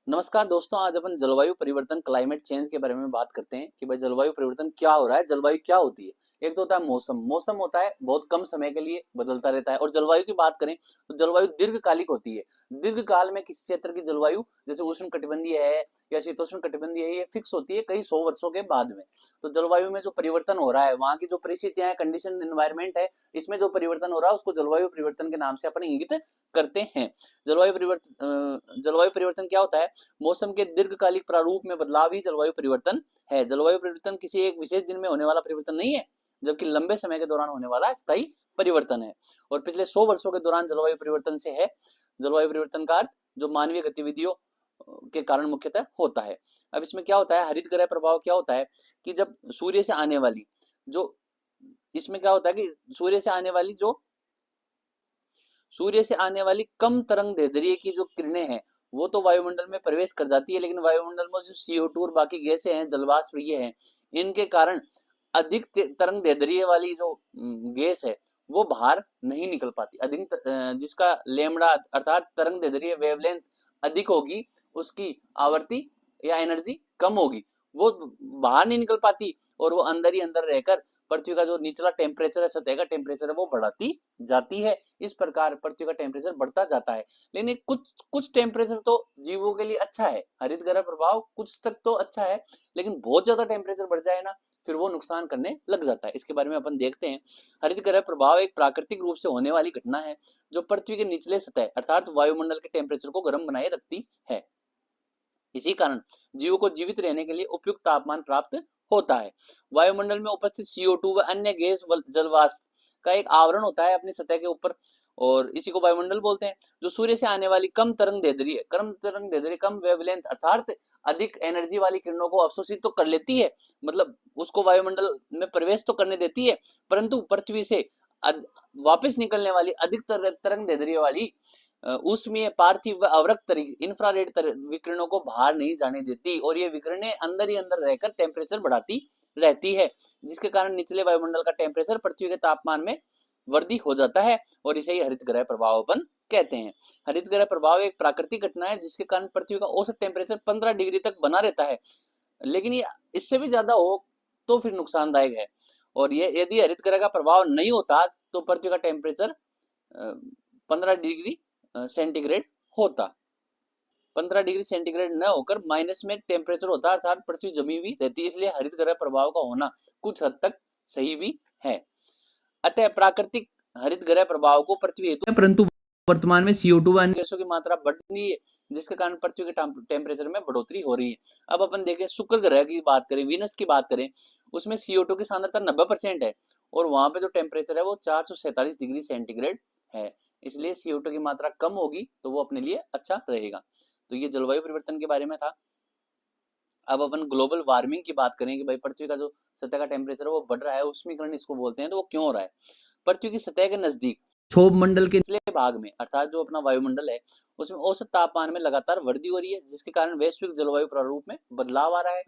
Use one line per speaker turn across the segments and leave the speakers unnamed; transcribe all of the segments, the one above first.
नमस्कार दोस्तों, आज अपन जलवायु परिवर्तन क्लाइमेट चेंज के बारे में बात करते हैं कि भाई जलवायु परिवर्तन क्या हो रहा है। जलवायु क्या होती है? एक तो होता है मौसम। मौसम होता है बहुत कम समय के लिए बदलता रहता है। और जलवायु की बात करें तो जलवायु दीर्घकालिक होती है। दीर्घकाल में किसी क्षेत्र की जलवायु जैसे उष्ण कटिबंधीय है या शीतोष्ण कटिबंधीय है, ये फिक्स होती है कई सौ वर्षों के बाद में। तो जलवायु में जो परिवर्तन हो रहा है, वहां की जो परिस्थितियां है, कंडीशन एनवायरमेंट है, इसमें जो परिवर्तन हो रहा है उसको जलवायु परिवर्तन के नाम से अपन इंगित करते हैं। जलवायु परिवर्तन क्या होता है? मौसम के दीर्घकालिक प्रारूप में बदलाव ही जलवायु परिवर्तन है। जलवायु परिवर्तन किसी एक विशेष दिन में होने वाला परिवर्तन नहीं है, जबकि लंबे समय के दौरान होने वाला स्थायी परिवर्तन है। और पिछले 100 वर्षों के दौरान जलवायु परिवर्तन से है। जलवायु परिवर्तन का अर्थ जो मानवीय गतिविधियों के कारण मुख्यतः होता है। अब इसमें क्या होता है, हरित गृह प्रभाव क्या होता है कि जब सूर्य से आने वाली जो इसमें क्या होता है कि सूर्य से आने वाली कम तरंग दैर्ध्य की जो किरणें हैं वो तो वायुमंडल में प्रवेश कर जाती है, लेकिन वायुमंडल में जो CO2 और बाकी गैसें हैं, जलवाष्प ये हैं, इनके कारण अधिक तरंग दैर्ध्य वाली जो गैस है वो बाहर नहीं निकल पाती। अधिक जिसका लेमड़ा अर्थात तरंग दैर्ध्य वेवलेंथ अधिक होगी, उसकी आवर्ती या एनर्जी कम होगी, वो बाहर नहीं निकल पाती और वो अंदर ही अंदर रहकर पृथ्वी का जो निचला टेम्परेचर है, सतह का टेम्परेचर है, वो बढ़ाती जाती है। इस प्रकार पृथ्वी का टेम्परेचर बढ़ता जाता है। लेकिन कुछ कुछ टेम्परेचर तो जीवों के लिए अच्छा है, हरित गृह प्रभाव कुछ तक तो अच्छा है, लेकिन बहुत ज्यादा टेम्परेचर बढ़ जाए ना, फिर वो नुकसान करने लग जाता है। इसके बारे में अपन देखते हैं। हरित गृह प्रभाव एक प्राकृतिक रूप से होने वाली घटना है जो पृथ्वी के निचले सतह अर्थात वायुमंडल के टेम्परेचर को गर्म बनाए रखती है। इसी कारण जीवों को जीवित रहने के लिए उपयुक्त तापमान प्राप्त होता है। वायुमंडल में उपस्थित CO2 व अन्य गैस जलवाष्प का एक आवरण होता है अपनी सतह के ऊपर, और इसी को वायुमंडल बोलते हैं। जो सूर्य से आने वाली कम वेवलेंथ अर्थात अधिक एनर्जी वाली किरणों को अवशोषित तो कर लेती है, मतलब उसको वायुमंडल में प्रवेश तो करने देती है, परंतु पृथ्वी से वापस निकलने वाली अधिक तरंग दैर्ध्य वाली ऊष्मीय पार्थिव व अवरक्त इंफ्रारेड विकिरणों को बाहर नहीं जाने देती, और ये विकिरणें अंदर ही अंदर रहकर टेम्परेचर बढ़ाती रहती है, जिसके कारण निचले वायुमंडल का टेम्परेचर पृथ्वी के तापमान में वृद्धि हो जाता है, और इसे ही हरित गृह प्रभाव अपन कहते हैं। हरित गृह प्रभाव एक प्राकृतिक घटना है जिसके कारण पृथ्वी का औसत टेम्परेचर 15 डिग्री तक बना रहता है, लेकिन ये इससे भी ज्यादा हो तो फिर नुकसानदायक है। और ये यदि हरित गृह का प्रभाव नहीं होता तो पृथ्वी का टेम्परेचर 15 डिग्री सेंटीग्रेड होता। 15 डिग्री सेंटीग्रेड न होकर माइनस में टेम्परेचर होता, अर्थात पृथ्वी जमी हुई रहती। इसलिए हरित गृह प्रभाव का होना कुछ हद तक सही भी है। अतः प्राकृतिक हरित गृह प्रभाव को पृथ्वी हेतु है, परंतु वर्तमान में CO2 व अन्य गैसों की मात्रा बढ़ रही है, जिसके कारण पृथ्वी के टेम्परेचर में बढ़ोतरी हो रही है। अब अपन देखें शुक्र ग्रह की बात करें, वीनस की बात करें, उसमें CO2 की सांद्रता 90% है, और वहां पे जो टेम्परेचर है वो 447 डिग्री सेंटीग्रेड है। इसलिए CO2 की मात्रा कम होगी तो वो अपने लिए अच्छा रहेगा। तो ये जलवायु परिवर्तन के बारे में था। अब अपन ग्लोबल वार्मिंग की बात करें कि भाई पृथ्वी का जो सतह का टेम्परेचर है वो बढ़ रहा है, उष्मीकरण इसको बोलते हैं, तो वो क्यों हो रहा है? पृथ्वी की सतह के नजदीक क्षोभ मंडल के निचले भाग में अर्थात जो अपना वायुमंडल है उसमें औसत तापमान में लगातार वृद्धि हो रही है, जिसके कारण वैश्विक जलवायु प्रारूप में बदलाव आ रहा है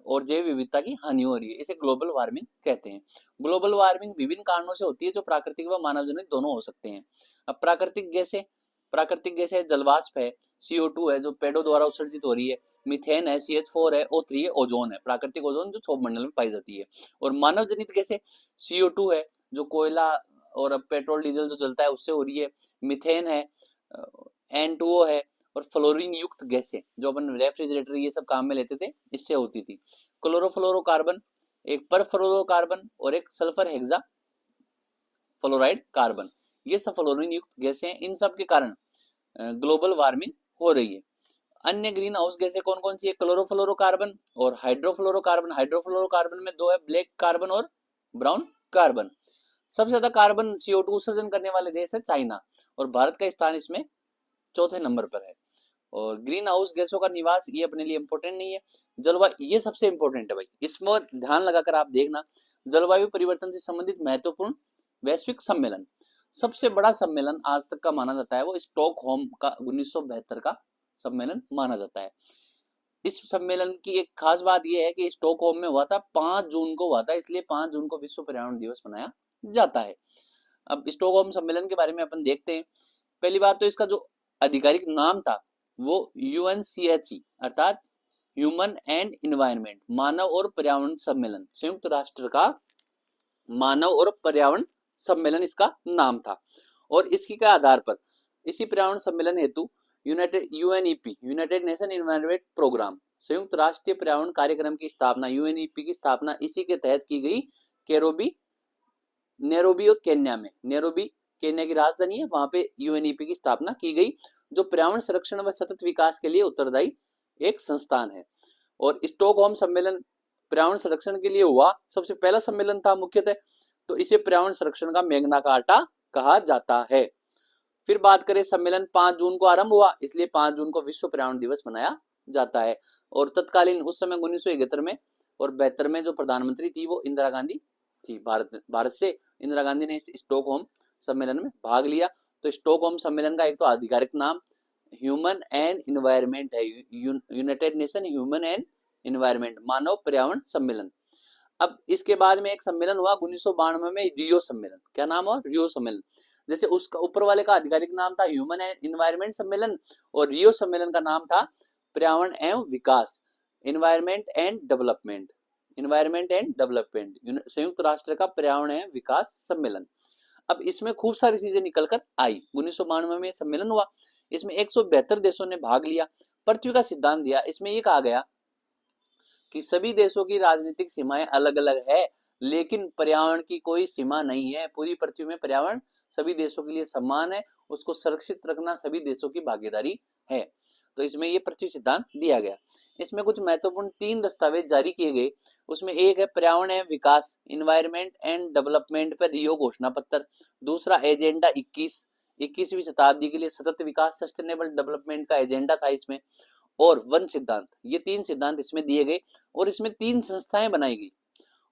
और जैव विविधता की हानि हो रही है। इसे ग्लोबल वार्मिंग कहते हैं। ग्लोबल वार्मिंग विभिन्न कारणों से होती है जो प्राकृतिक व मानव जनित दोनों हो सकते हैं। अब प्राकृतिक गैसें जलवाष्प है, CO2 है जो पेड़ों द्वारा उत्सर्जित हो रही है, मीथेन है, CH4 है, O3 है, ओजोन है, प्राकृतिक ओजोन जो क्षोभ मंडल में पाई जाती है। और मानव जनित गैसें CO2 है जो कोयला और अब पेट्रोल डीजल जो जलता है उससे हो रही है, मीथेन है, N2O है, और फ्लोरीन युक्त गैसें जो अपन रेफ्रिजरेटर ये सब काम में लेते थे इससे होती थी। क्लोरोफ्लोरोकार्बन, एक परफ्लोरोकार्बन और एक सल्फर हेक्सा फ्लोराइड कार्बन, ये सब फ्लोरीन युक्त गैसें हैं। इन सब के कारण ग्लोबल वार्मिंग हो रही है। अन्य ग्रीन हाउस गैसें कौन कौन सी है? क्लोरोफ्लोरोकार्बन और हाइड्रोफ्लोरोकार्बन। हाइड्रोफ्लोरोकार्बन में दो है, ब्लैक कार्बन और ब्राउन कार्बन। सबसे ज्यादा कार्बन CO2 उत्सर्जन करने वाले देश है चाइना, और भारत का स्थान इसमें चौथे नंबर पर है। और ग्रीन हाउस गैसों का निवास ये अपने लिए इंपॉर्टेंट नहीं है। जलवायु ये सबसे इंपॉर्टेंट है भाई, इसमें ध्यान लगाकर आप देखना। जलवायु परिवर्तन से संबंधित महत्वपूर्ण वैश्विक सम्मेलन, सबसे बड़ा सम्मेलन आज तक का माना जाता है वो स्टॉकहोम का 1972 का सम्मेलन माना जाता है। इस सम्मेलन की एक खास बात यह है कि स्टॉकहोम में हुआ था, 5 जून को हुआ था, इसलिए 5 जून को विश्व पर्यावरण दिवस मनाया जाता है। अब स्टॉकहोम सम्मेलन के बारे में अपन देखते हैं। पहली बात तो इसका जो आधिकारिक नाम था वो UNCHE अर्थात ह्यूमन एंड इन्वायरमेंट, मानव और पर्यावरण सम्मेलन, संयुक्त राष्ट्र का मानव और पर्यावरण सम्मेलन इसका नाम था। और इसकी के आधार पर इसी पर्यावरण सम्मेलन हेतु UNEP United Nation environment programme, संयुक्त राष्ट्रीय पर्यावरण कार्यक्रम की स्थापना, यूएनईपी की स्थापना इसी के तहत की गई नैरोबी और केन्या में। नैरोबी केन्या की राजधानी है, वहां पे यूएनईपी की स्थापना की गई, जो पर्यावरण संरक्षण व सतत विकास के लिए उत्तरदायी एक संस्थान है। और स्टॉकहोम सम्मेलन पर्यावरण संरक्षण के लिए हुआ, सबसे पहला सम्मेलन था मुख्यतः, तो इसे पर्यावरण संरक्षण का मैग्ना कार्टा कहा जाता है। फिर बात करें, सम्मेलन 5 जून को आरंभ हुआ, इसलिए 5 जून को विश्व पर्यावरण दिवस मनाया जाता है। और तत्कालीन उस समय 1971 में और 72 में जो प्रधानमंत्री थी वो इंदिरा गांधी थी। भारत से इंदिरा गांधी ने इस स्टॉकहोम सम्मेलन में भाग लिया। तो स्टॉकहोम सम्मेलन का एक तो आधिकारिक नाम ह्यूमन एंड इन्वायरमेंट है, United Nation human and environment, मानव पर्यावरण सम्मेलन। अब इसके बाद में एक सम्मेलन हुआ 1992 में, रियो सम्मेलन। क्या नाम हुआ? रियो सम्मेलन। जैसे उसका ऊपर वाले का आधिकारिक नाम था ह्यूमन एंड इन्वायरमेंट सम्मेलन, और रियो सम्मेलन का नाम था पर्यावरण एवं विकास, environment and development, environment and development, संयुक्त राष्ट्र का पर्यावरण एवं विकास सम्मेलन। अब इसमें खूब सारी चीजें निकल कर आई। 1992 में सम्मेलन हुआ, इसमें 172 देशों ने भाग लिया, पृथ्वी का सिद्धांत दिया। इसमें ये कहा गया कि सभी देशों की राजनीतिक सीमाएं अलग अलग है, लेकिन पर्यावरण की कोई सीमा नहीं है। पूरी पृथ्वी में पर्यावरण सभी देशों के लिए समान है, उसको सुरक्षित रखना सभी देशों की भागीदारी है। तो इसमें ये पृथ्वी सिद्धांत दिया गया। इसमें कुछ महत्वपूर्ण 3 दस्तावेज जारी किए गए। उसमें एक है पर्यावरण एवं विकास, इन्वायरमेंट एंड डेवलपमेंट पर रियो घोषणा पत्र। दूसरा एजेंडा 21वीं शताब्दी के लिए सतत विकास, सस्टेनेबल डेवलपमेंट का एजेंडा था इसमें। और वन सिद्धांत, ये 3 सिद्धांत इसमें दिए गए। और इसमें 3 संस्थाएं बनाई गई।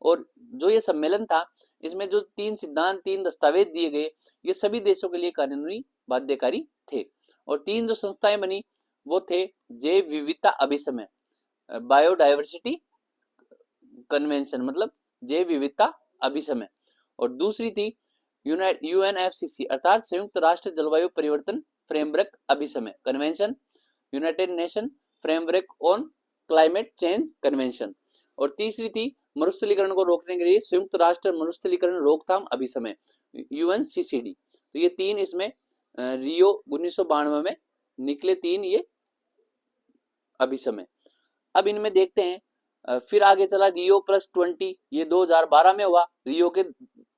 और जो ये सम्मेलन था, इसमें जो 3 सिद्धांत, 3 दस्तावेज दिए गए, ये सभी देशों के लिए कानूनी बाध्यकारी थे। और 3 जो संस्थाएं बनी वो थे जैव विविधता अभिसमय, बायोडायवर्सिटी कन्वेंशन, मतलब जैव विविधता अभिसमय। और दूसरी थी यूएनएफसीसी अर्थात संयुक्त राष्ट्र जलवायु परिवर्तन फ्रेमवर्क अभिसमय convention, United Nation framework on climate change convention. और तीसरी थी मरुस्थलीकरण को रोकने के लिए संयुक्त राष्ट्र मरुस्थलीकरण रोकथाम अभिसमय, यूएनसीसीडी। तो ये 3 इसमें रियो 1992 में निकले 3 ये अभिसमय। अब इनमें देखते हैं, फिर आगे चला रियो +20, ये 2012 में हुआ। रियो के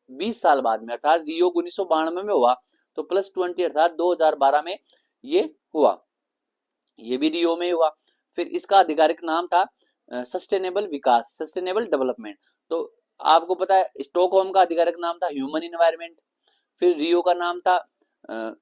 20 साल बाद में, अर्थात रियो 1992 में हुआ, तो +20 अर्थात 2012 में ये हुआ, ये भी रियो में हुआ। फिर इसका आधिकारिक नाम था सस्टेनेबल विकास, सस्टेनेबल डेवलपमेंट। तो आपको पता है स्टॉकहोम का आधिकारिक नाम था ह्यूमन इन्वायरमेंट, फिर रियो का नाम था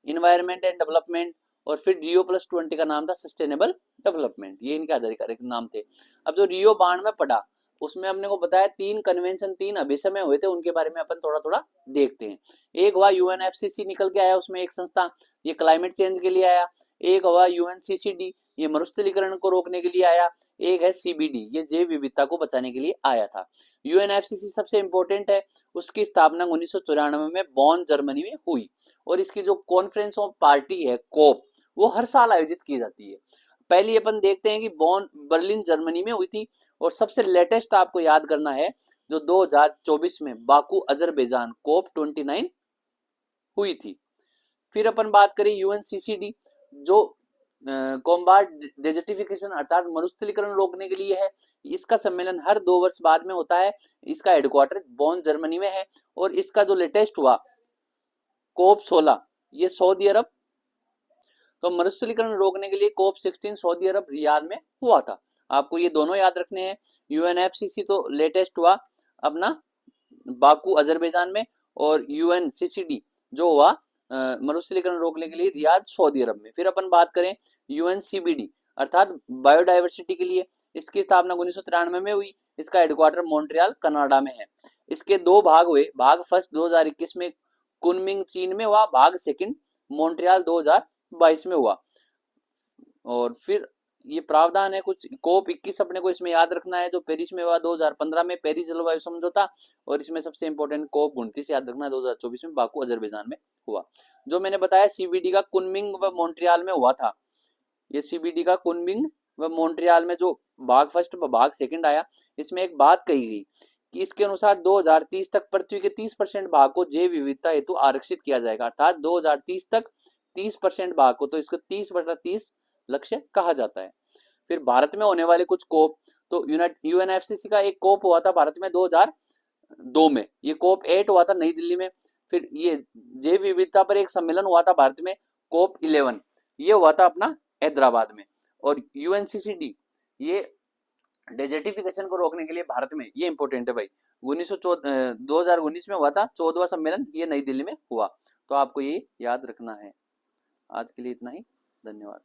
इन्वायरमेंट एंड डेवलपमेंट, और फिर रियो +20 का नाम था सस्टेनेबल डेवलपमेंट। ये इनके आधिकारिक नाम थे। अब जो रियो 92 में पड़ा, उसमें हमने को बताया 3 कन्वेंशन, 3 अभिसमय हुए थे, उनके बारे में अपन थोड़ा थोड़ा देखते हैं। एक हुआ यूएनएफसीसी निकल के आया, उसमें एक संस्था, ये क्लाइमेट चेंज के लिए आया। एक हुआ यूएनसीसीडी, ये मरुस्थलीकरण को रोकने के लिए आया। एक है सीबीडी, ये जैव विविधता को बचाने के लिए आया था। यूएनएफसीसी सबसे इंपॉर्टेंट है, उसकी स्थापना 1994 में बॉन जर्मनी में हुई। और इसकी जो कॉन्फ्रेंस ऑफ पार्टी है कोप, वो हर साल आयोजित की जाती है। पहली अपन देखते हैं कि बॉन बर्लिन जर्मनी में हुई थी। और सबसे लेटेस्ट आपको याद करना है जो 2024 में बाकू अजरबैजान कोप 29 हुई थी। फिर अपन बात करें यूएनसीसीडी, जो कॉम्बाट डेजर्टिफिकेशन अर्थात मरुस्थलीकरण रोकने के लिए है। इसका सम्मेलन हर 2 वर्ष बाद में होता है। इसका हेडक्वार्टर बॉन जर्मनी में है। और इसका जो लेटेस्ट हुआ कोप 16, ये सऊदी अरब, तो मरुस्थलीकरण रोकने के लिए कोप 16 सऊदी अरब रियाद में हुआ था। आपको ये दोनों याद रखने हैं। यूएनएफसीसी तो लेटेस्ट हुआ अपना बाकू अजरबैजान में, और यूएनसीसीडी जो हुआ मरुस्थलीकरण रोकने के लिए रियाद सऊदी अरब में। फिर अपन बात करें यूएनसीबीडी अर्थात बायोडायवर्सिटी के लिए, इसकी स्थापना 1993 में हुई। इसका हेडक्वार्टर मॉन्ट्रियल कनाडा में है। इसके 2 भाग हुए, भाग फर्स्ट 2021 में कुनमिंग चीन में हुआ, भाग सेकंड मॉन्ट्रियल 2022 में हुआ। और फिर ये प्रावधान है कुछ, कोप 21 अपने को इसमें याद रखना है, जो पेरिस में हुआ 2015 में, पेरिस जलवायु समझौता। और इसमें सबसे इंपॉर्टेंट कोप 29 याद रखना है, 2024 में बाकू अजरबैजान में हुआ। जो मैंने बताया सीबीडी का कुनमिंग व मॉन्ट्रियल में हुआ था, ये CBD का कुनमिंग व मॉन्ट्रियल में जो भाग फर्स्ट व भाग सेकंड आया, इसमें एक बात कही गई कि इसके अनुसार 2030 तक पृथ्वी के 30% भाग को जैव विविधता हेतु आरक्षित किया जाएगा, अर्थात 2030 तक 30% भाग को, तो इसको 30/30 लक्ष्य कहा जाता है। फिर भारत में होने वाले कुछ कोप, तो UNFCCC का एक कोप हुआ था भारत में 2002 में, ये कोप 8 हुआ था नई दिल्ली में। फिर ये जैव विविधता पर एक सम्मेलन हुआ था भारत में, कोप 11, ये हुआ था अपना हैदराबाद में। और UNCCD ये डेजर्टिफिकेशन को रोकने के लिए भारत में, ये इंपॉर्टेंट है भाई, 2019 में हुआ था 14वां सम्मेलन, ये नई दिल्ली में हुआ। तो आपको ये याद रखना है। आज के लिए इतना ही, धन्यवाद।